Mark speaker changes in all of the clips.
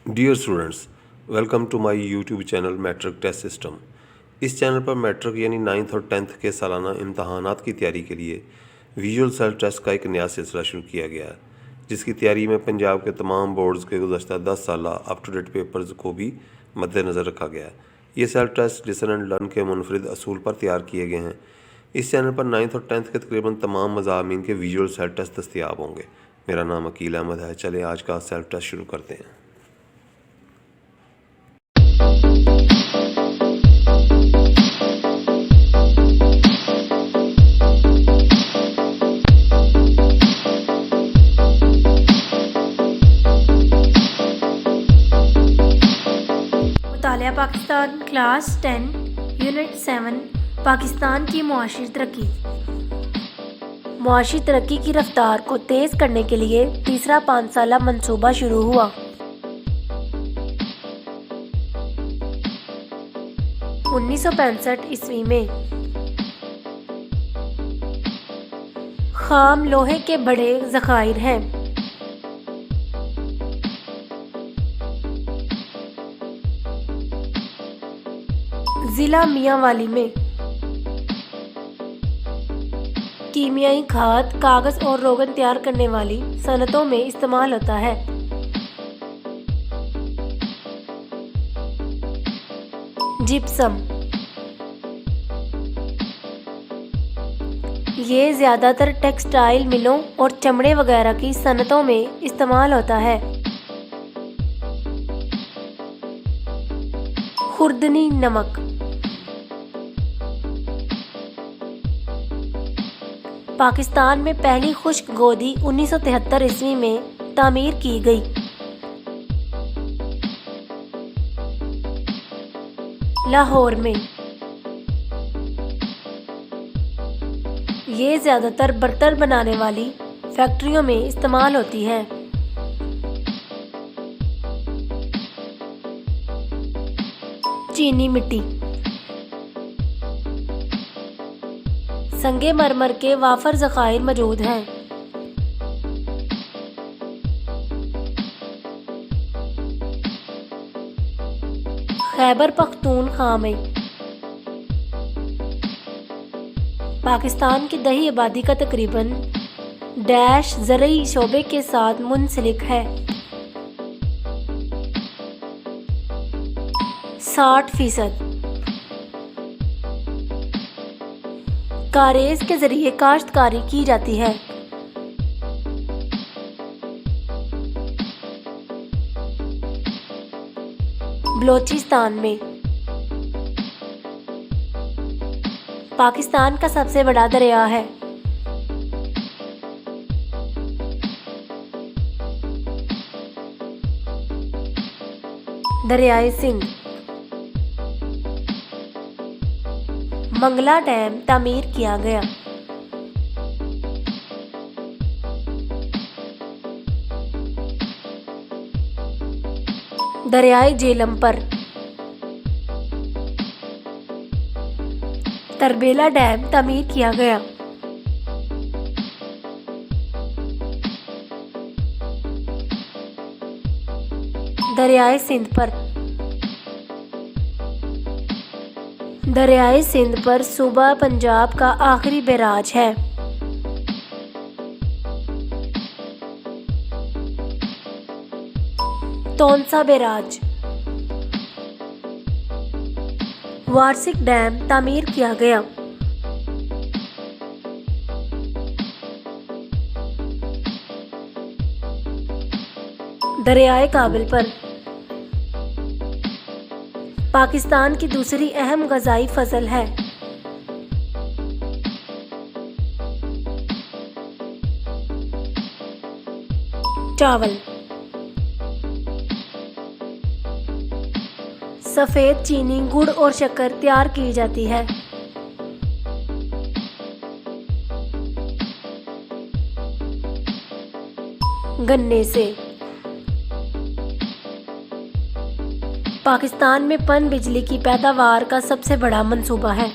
Speaker 1: Dear students, welcome to my YouTube channel matric test system. इस channel पर matric यानी 9th और 10th के सालाना इम्तहानात की तैयारी के लिए विजुअल सेल्फ टेस्ट का एक नया सिलसिला शुरू किया गया है, जिसकी तैयारी में पंजाब के तमाम बोर्ड्स के गुज़श्ता 10 साल अप टू डेट पेपर्स को भी मद्देनज़र रखा गया है। ये self test listen and learn के मुनफरिद असूल पर तैयार किए गए हैं। इस चैनल पर 9th और 10th के तकरीबन तमाम मज़ामीन के विजुअल सेल्फ टेस्ट दस्तियाब होंगे। मेरा नाम अकील अहमद है। चलें आज का सेल्फ टेस्ट शुरू करते हैं।
Speaker 2: मुतालिया पाकिस्तान क्लास 10 यूनिट 7 पाकिस्तान की मुआशी तरक्की। मुआशी तरक्की की रफ्तार को तेज़ करने के लिए तीसरा 5 साला मंसूबा शुरू हुआ। ईस्वी में खाम लोहे के बड़े ज़खायर हैं। ज़िला मियांवाली में कीमियाई खाद, कागज़ और रोगन तैयार करने वाली सनतों में इस्तेमाल होता है। जिप्सम ये ज़्यादातर टेक्सटाइल मिलों और चमड़े वगैरह की सनतों में इस्तेमाल होता है। खुर्दनी नमक पाकिस्तान में पहली खुश्क गोदी 1973 ईस्वी में तामीर की गई। लाहौर में ये ज़्यादातर बर्तन बनाने वाली फैक्ट्रियों में इस्तेमाल होती है। चीनी मिट्टी संगे मरमर के वाफर ज़खायर मौजूद हैं। खैबर पख्तूनख्वा में पाकिस्तान की दही आबादी का तकरीबन डैश ज़रई शोबे के साथ मुंसलिक है। 60% कारेज के जरिए काश्तकारी की जाती है। बलोचिस्तान में पाकिस्तान का सबसे बड़ा दरिया है। दरियाए सिंध मंगला डैम तामीर किया गया। दरियाए झेलम पर तरबेला डैम तामीर किया गया। दरियाए सिंध पर सूबा पंजाब का आखिरी बैराज है। तौनसा बैराज वार्षिक डैम तामीर किया गया। दरियाए काबिल पर पाकिस्तान की दूसरी अहम ग़ज़ाई फसल है। चावल सफ़ेद चीनी, गुड़ और शक्कर तैयार की जाती है। गन्ने से पाकिस्तान में पन बिजली की पैदावार का सबसे बड़ा मंसूबा है।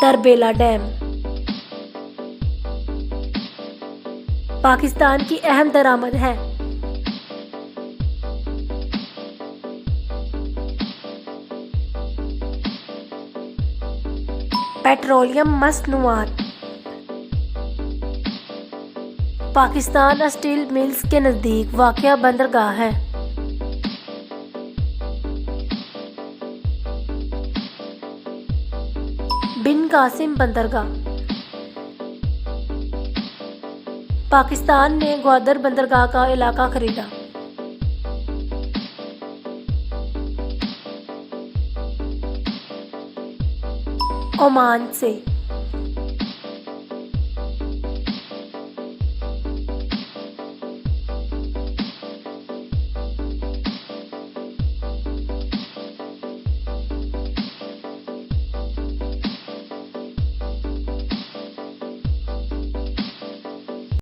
Speaker 2: तरबेला डैम पाकिस्तान की अहम दरामद है। पेट्रोलियम मसनूआत। पाकिस्तान स्टील मिल्स के नज़दीक वाक़या बंदरगाह है। बिन कासिम बंदरगाह। पाकिस्तान ने ग्वादर बंदरगाह का इलाका खरीदा। ओमान से